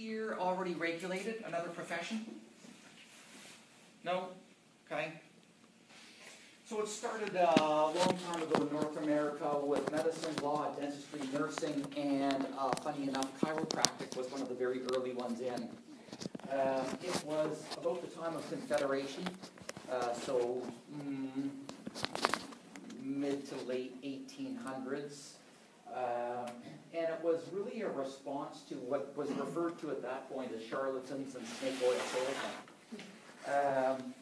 here already regulated another profession? No? Okay. So it started a long time ago in North America with medicine, law, dentistry, nursing, and funny enough, chiropractic was one of the very early ones in. It was about the time of Confederation, so mid to late 1800s. And it was really a response to what was referred to at that point as charlatans and snake oil salesmen.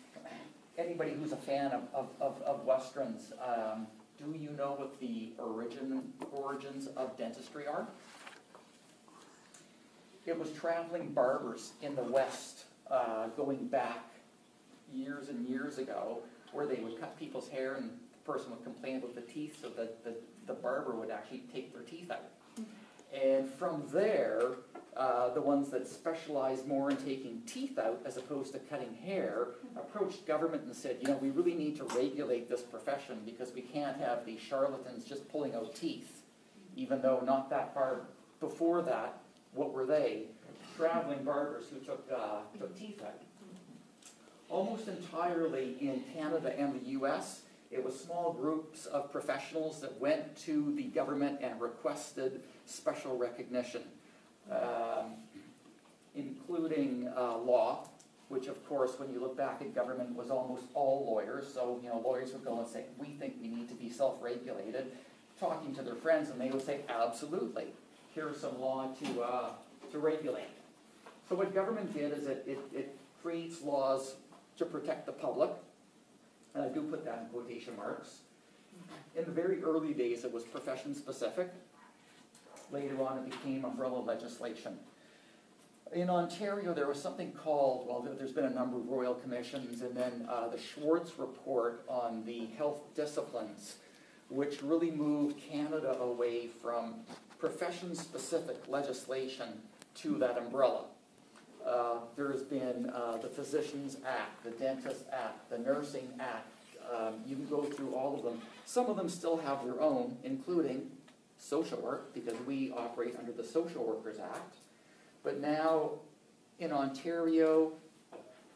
Anybody who's a fan of Westerns, do you know what the origins of dentistry are? It was traveling barbers in the West, going back years and years ago, where they would cut people's hair and the person would complain about the teeth, so that the barber would actually take their teeth out. And from there, the ones that specialized more in taking teeth out as opposed to cutting hair approached government and said, you know, we really need to regulate this profession because we can't have these charlatans just pulling out teeth, even though not that far before that, what were they? Traveling barbers who took teeth out. Almost entirely in Canada and the US, it was small groups of professionals that went to the government and requested special recognition, including law, which of course, when you look back at government, was almost all lawyers. So, you know, lawyers would go and say, we think we need to be self-regulated, talking to their friends, and they would say, absolutely, here's some law to regulate. So what government did is it creates laws to protect the public, and I do put that in quotation marks. In the very early days, it was profession-specific. Later on, it became umbrella legislation. In Ontario, there was something called, well, there's been a number of royal commissions, and then the Schwartz Report on the health disciplines, which really moved Canada away from profession-specific legislation to that umbrella. There has been the Physicians Act, the Dentist Act, the Nursing Act. You can go through all of them. Some of them still have their own, including social work, because we operate under the Social Workers Act. But now in Ontario,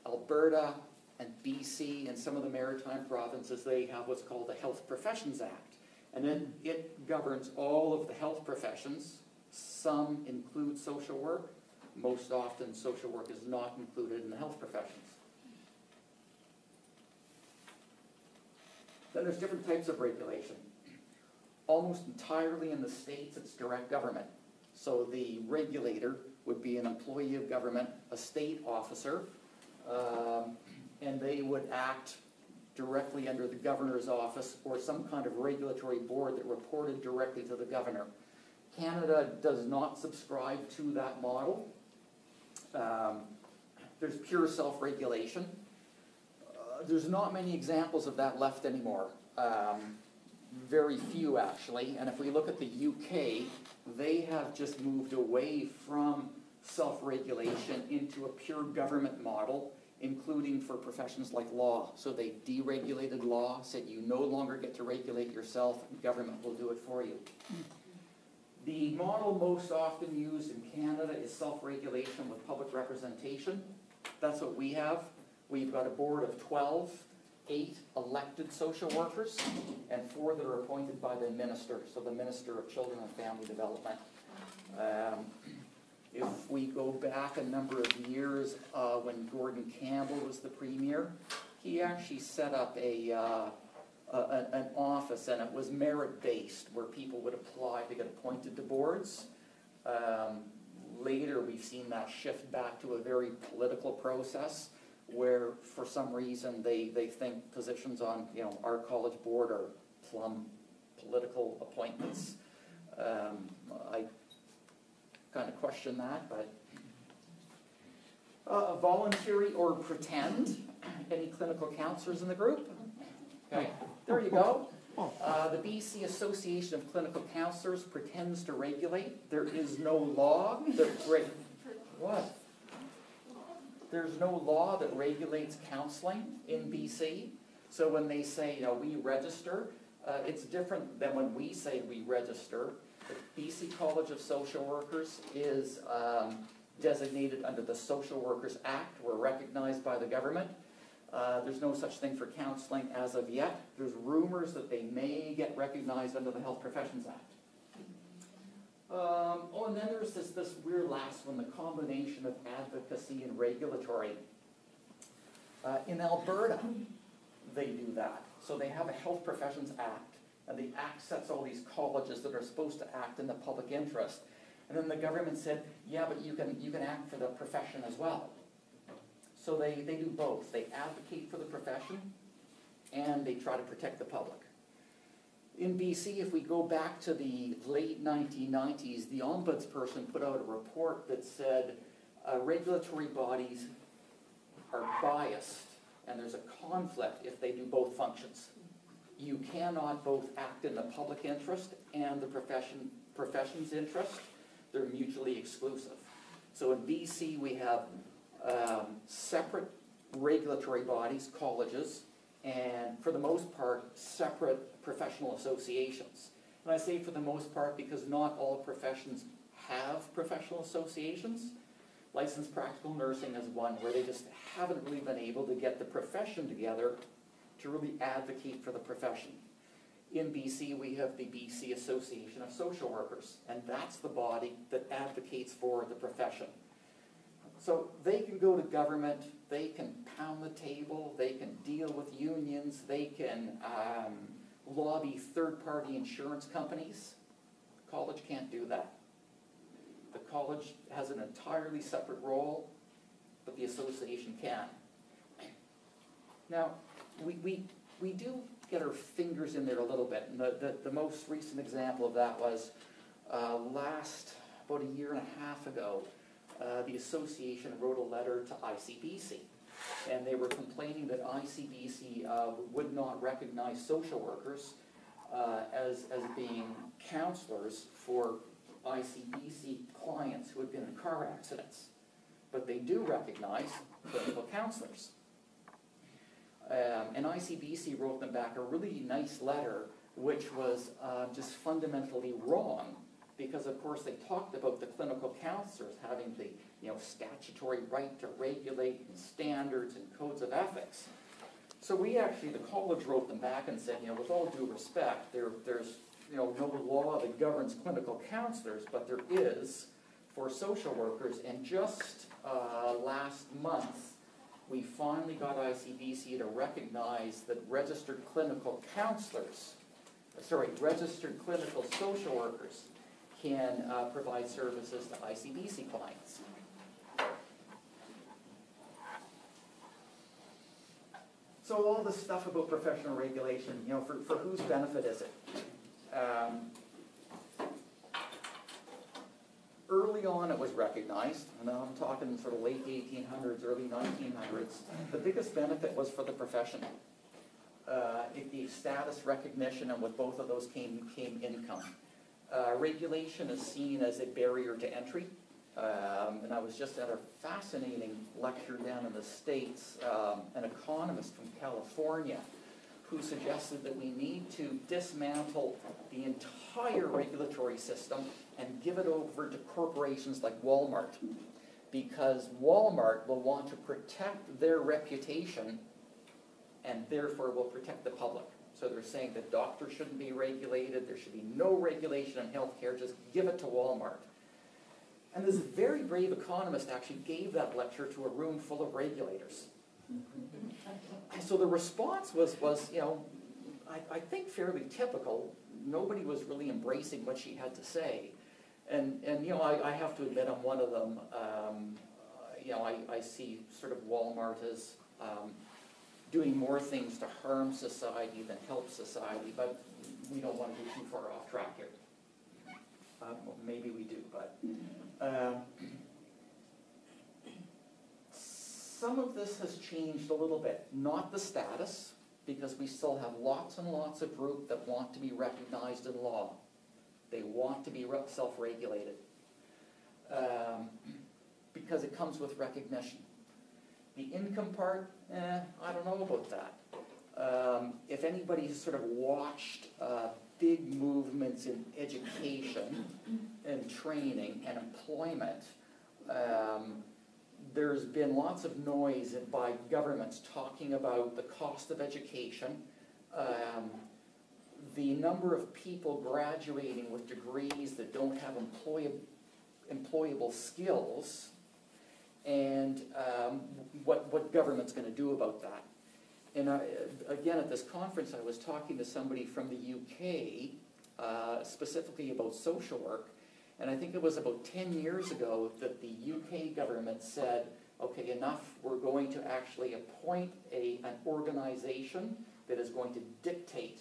Alberta, and BC, and some of the maritime provinces, they have what's called the Health Professions Act. And then it governs all of the health professions. Some include social work. Most often, social work is not included in the health professions. Then there's different types of regulation. Almost entirely in the States, it's direct government. So the regulator would be an employee of government, a state officer, and they would act directly under the governor's office or some kind of regulatory board that reported directly to the governor. Canada does not subscribe to that model. There's pure self-regulation. There's not many examples of that left anymore. Very few, actually. And if we look at the UK, they have just moved away from self-regulation into a pure government model, including for professions like law. So they deregulated law, said you no longer get to regulate yourself, and government will do it for you. The model most often used in Canada is self-regulation with public representation. That's what we have. We've got a board of 12, 8 elected social workers, and 4 that are appointed by the minister, so the Minister of Children and Family Development. If we go back a number of years, when Gordon Campbell was the Premier, he actually set up an office, and it was merit-based, where people would apply to get appointed to boards. Later, we've seen that shift back to a very political process, where for some reason they think positions on our college board are plumb political appointments. I kind of question that, but voluntary or pretend. Any clinical counselors in the group? Okay, there you go. The BC Association of Clinical Counselors pretends to regulate. There is no law that what? There's no law that regulates counseling in BC. So when they say, we register, it's different than when we say we register. The BC College of Social Workers is designated under the Social Workers Act were recognized by the government. There's no such thing for counseling as of yet. There's rumors that they may get recognized under the Health Professions Act. And then there's this weird last one, the combination of advocacy and regulatory. In Alberta, they do that. So they have a Health Professions Act, and the act sets all these colleges that are supposed to act in the public interest. And then the government said, yeah, but you can act for the profession as well. So they do both. They advocate for the profession, and they try to protect the public. In BC, if we go back to the late 1990s, the ombudsperson put out a report that said regulatory bodies are biased, and there's a conflict if they do both functions. You cannot both act in the public interest and the profession's interest. They're mutually exclusive. So in BC, we have separate regulatory bodies, colleges, and for the most part, separate professional associations. And I say for the most part because not all professions have professional associations. Licensed practical nursing is one where they just haven't really been able to get the profession together to really advocate for the profession. In BC, we have the BC Association of Social Workers, and that's the body that advocates for the profession. So they can go to government, they can pound the table, they can deal with unions, they can lobby third-party insurance companies. College can't do that. The college has an entirely separate role, but the association can. Now, we do get our fingers in there a little bit, and the most recent example of that was about a year and a half ago, the association wrote a letter to ICBC, and they were complaining that ICBC would not recognize social workers as being counselors for ICBC clients who had been in car accidents, but they do recognize clinical counselors. And ICBC wrote them back a really nice letter, which was just fundamentally wrong, because of course they talked about the clinical counselors having the statutory right to regulate and standards and codes of ethics. So we actually, the college wrote them back and said, with all due respect, there's no law that governs clinical counselors, but there is for social workers. And just last month, we finally got ICBC to recognize that registered clinical social workers can provide services to ICBC clients. So all this stuff about professional regulation, for whose benefit is it? Early on it was recognized, and I'm talking sort of late 1800s, early 1900s, the biggest benefit was for the profession. It gave status recognition, and with both of those came income. Regulation is seen as a barrier to entry, and I was just at a fascinating lecture down in the States, an economist from California who suggested that we need to dismantle the entire regulatory system and give it over to corporations like Walmart, because Walmart will want to protect their reputation and therefore will protect the public. So they're saying that doctors shouldn't be regulated, there should be no regulation in healthcare, just give it to Walmart. And this very brave economist actually gave that lecture to a room full of regulators. And so the response was I think fairly typical. Nobody was really embracing what she had to say. And I have to admit I'm one of them. I see sort of Walmart as doing more things to harm society than help society, but we don't want to get too far off track here. Well, maybe we do, but some of this has changed a little bit. Not the status, because we still have lots and lots of groups that want to be recognized in law. They want to be self-regulated because it comes with recognition. The income part, I don't know about that. If anybody's sort of watched big movements in education and training and employment, There's been lots of noise by governments talking about the cost of education, the number of people graduating with degrees that don't have employable skills, and what government's going to do about that. And again, at this conference, I was talking to somebody from the UK, specifically about social work, and I think it was about 10 years ago that the UK government said, okay, enough, we're going to actually appoint an organization that is going to dictate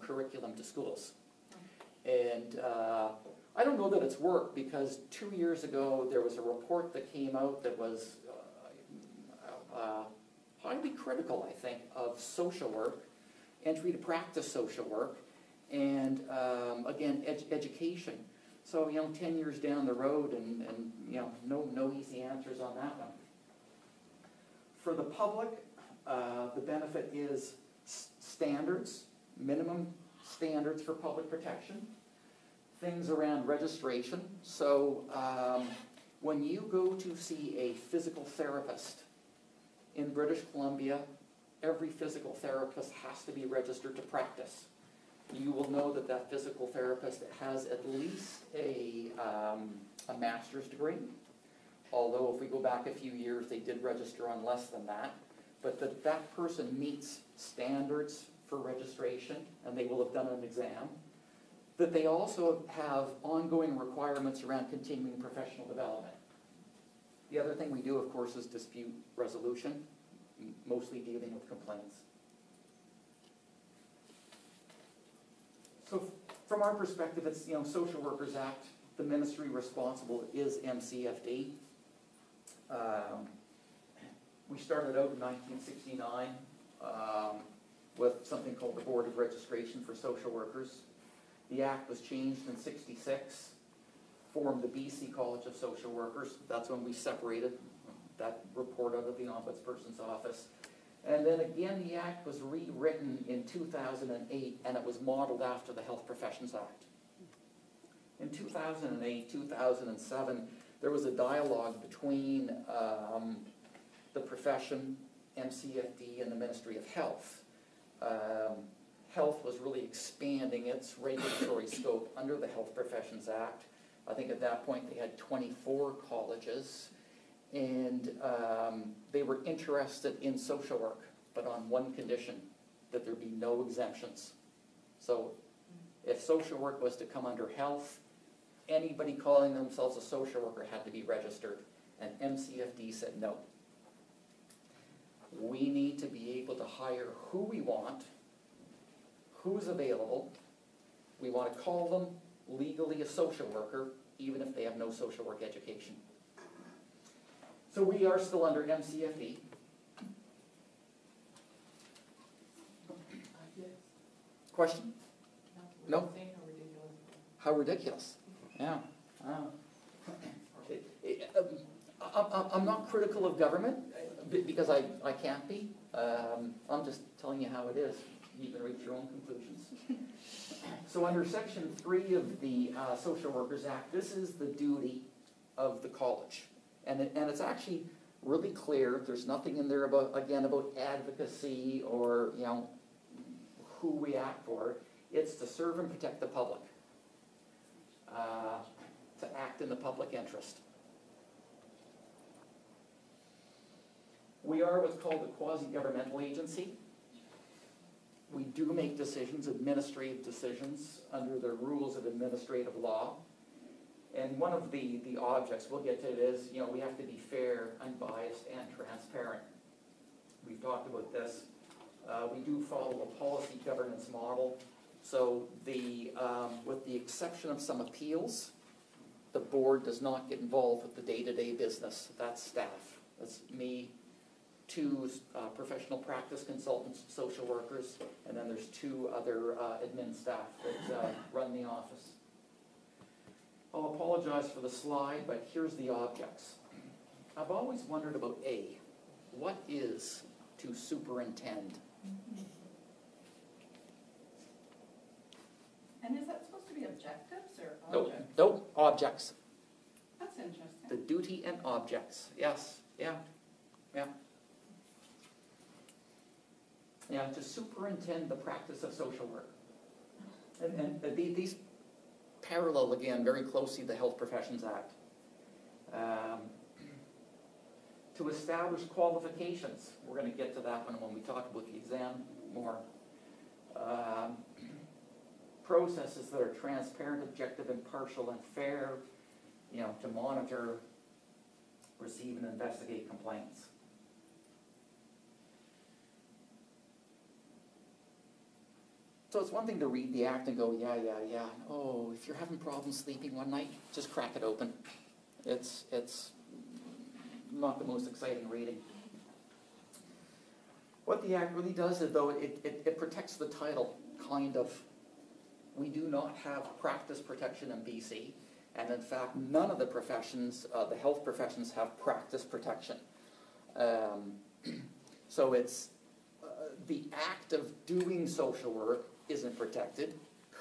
curriculum to schools. And I don't know that it's worked, because 2 years ago there was a report that came out that was highly critical, I think, of social work, entry to practice social work, and again, education. So, 10 years down the road, and no easy answers on that one. For the public, the benefit is standards, minimum standards for public protection, things around registration. So when you go to see a physical therapist in British Columbia, every physical therapist has to be registered to practice. You will know that that physical therapist has at least a master's degree, although if we go back a few years, they did register on less than that. But that person meets standards for registration, and they will have done an exam. That they also have ongoing requirements around continuing professional development. The other thing we do, of course, is dispute resolution, mostly dealing with complaints. So from our perspective, it's Social Workers Act. The ministry responsible is MCFD. We started out in 1969 with something called the Board of Registration for Social Workers. The Act was changed in '66, formed the BC College of Social Workers. That's when we separated that report out of the Ombudsperson's office. And then again, the Act was rewritten in 2008, and it was modeled after the Health Professions Act. In 2008, 2007, there was a dialogue between the profession, MCFD, and the Ministry of Health. Health was really expanding its regulatory scope under the Health Professions Act. I think at that point they had 24 colleges, and they were interested in social work, but on one condition, that there be no exemptions. So if social work was to come under health, anybody calling themselves a social worker had to be registered, and MCFD said no. We need to be able to hire who we want, who's available. We want to call them legally a social worker, even if they have no social work education. So we are still under MCFD. Question? No? How ridiculous. Yeah. I'm not critical of government, because I can't be. I'm just telling you how it is. You can reach your own conclusions. So under Section 3 of the Social Workers Act, this is the duty of the college. And it's actually really clear. There's nothing in there about advocacy or who we act for. It's to serve and protect the public, to act in the public interest. We are what's called a quasi-governmental agency. We do make decisions, administrative decisions, under the rules of administrative law. And one of the objects, we'll get to it, is we have to be fair, unbiased, and transparent. We've talked about this. We do follow a policy governance model. So with the exception of some appeals, the board does not get involved with the day-to-day business. That's staff. That's me, 2 professional practice consultants, social workers, and then there's 2 other admin staff that run the office. I'll apologize for the slide, but here's the objects. I've always wondered about A. What is to superintend? And is that supposed to be objectives or Nope, objects? nope, objects. That's interesting. The duty and objects, yes, yeah. Yeah, to superintend the practice of social work. And these parallel, again, very closely the Health Professions Act. To establish qualifications. We're going to get to that one when we talk about the exam more. Processes that are transparent, objective, impartial, and fair, to monitor, receive, and investigate complaints. So it's one thing to read the act and go, yeah. Oh, if you're having problems sleeping one night, just crack it open. It's not the most exciting reading. What the act really does is, though, it protects the title, kind of. We do not have practice protection in BC, and in fact, none of the professions, the health professions, have practice protection. So it's the act of doing social work isn't protected.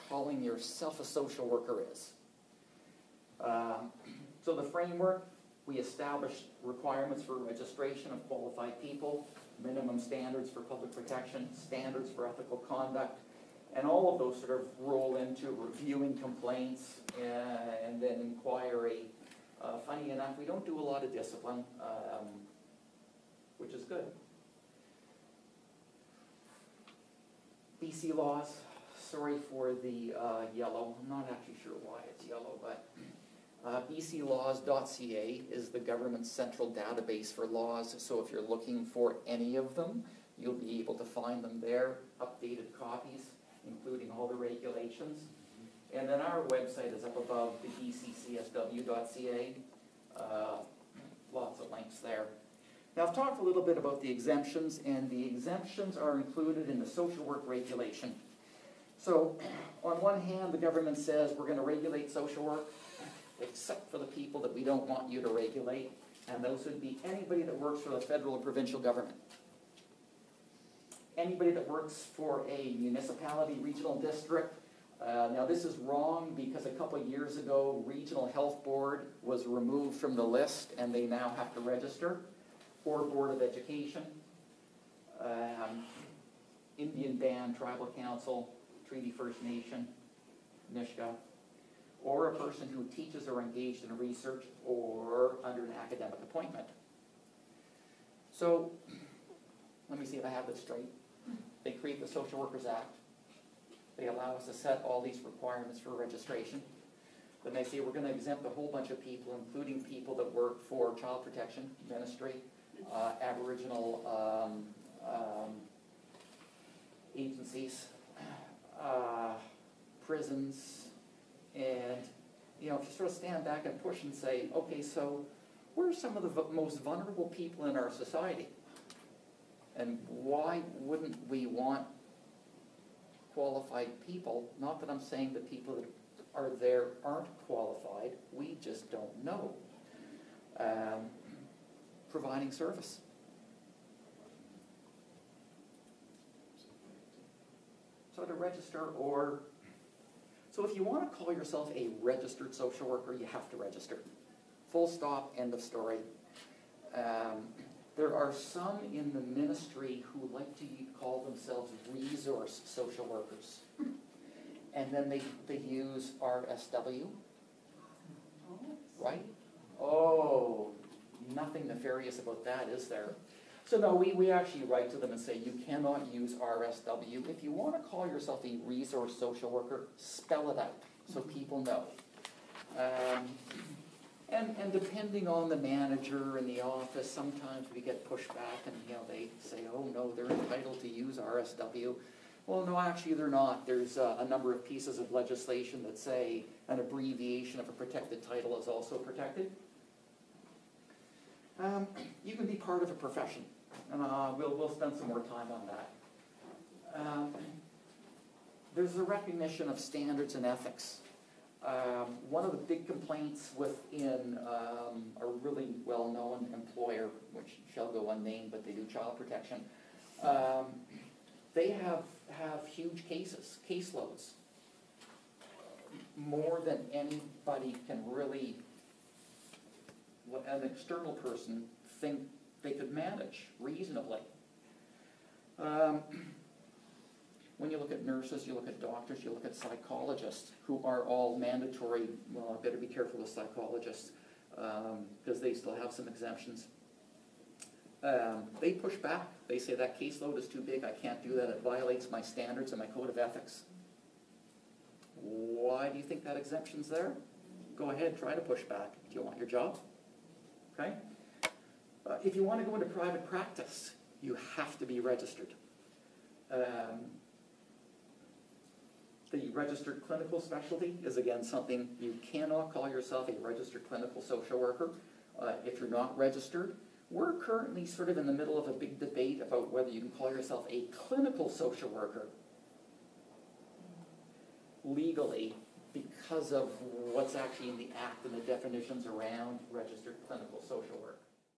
Calling yourself a social worker is. So the framework, we established requirements for registration of qualified people, minimum standards for public protection, standards for ethical conduct, and all of those sort of roll into reviewing complaints and then inquiry. Funny enough, we don't do a lot of discipline, which is good. BC laws, sorry for the yellow, I'm not actually sure why it's yellow, but bclaws.ca is the government's central database for laws, so if you're looking for any of them, you'll be able to find them there, updated copies, including all the regulations. And then our website is up above, the BCSW.ca, lots of links there. Now, I've talked a little bit about the exemptions, and the exemptions are included in the social work regulation. So, on one hand, the government says we're going to regulate social work, except for the people that we don't want you to regulate, and those would be anybody that works for the federal or provincial government. Anybody that works for a municipality, regional district. Now, this is wrong because a couple of years ago, Regional Health Board was removed from the list, and they now have to register. Or Board of Education, Indian Band, Tribal Council, Treaty First Nation, Nishka, or a person who teaches or engaged in research or under an academic appointment. So, let me see if I have this straight. They create the Social Workers Act. They allow us to set all these requirements for registration. Then they say we're going to exempt a whole bunch of people, including people that work for child protection, ministry, Aboriginal agencies, prisons, and if you sort of stand back and push and say, okay, so where are some of the most vulnerable people in our society? And why wouldn't we want qualified people? Not that I'm saying the people that are there aren't qualified, we just don't know. Providing service. So to register, or so if you want to call yourself a registered social worker, you have to register. Full stop, end of story. There are some in the ministry who like to call themselves resource social workers. And then they use RSW. Right? Oh, nothing nefarious about that, is there? So no, we actually write to them and say, you cannot use RSW. If you want to call yourself a resource social worker, spell it out so people know. And depending on the manager in the office, sometimes we get pushback and they say, oh no, they're entitled to use RSW. Well, no, actually they're not. There's a number of pieces of legislation that say an abbreviation of a protected title is also protected. You can be part of a profession, and we'll spend some more time on that. There's a recognition of standards and ethics. One of the big complaints within a really well-known employer, which shall go unnamed, but they do child protection, they have huge caseloads, more than anybody can really what an external person think they could manage reasonably. When you look at nurses, you look at doctors, you look at psychologists, who are all mandatory. Well, I better be careful with psychologists, because they still have some exemptions. They push back. They say that caseload is too big, I can't do that, it violates my standards and my code of ethics. Why do you think that exemption's there? Go ahead, try to push back. Do you want your job? Okay? If you want to go into private practice, you have to be registered. The registered clinical specialty is, again, something you cannot call yourself a registered clinical social worker if you're not registered. We're currently sort of in the middle of a big debate about whether you can call yourself a clinical social worker legally, because of what's actually in the Act and the definitions around registered clinical social work.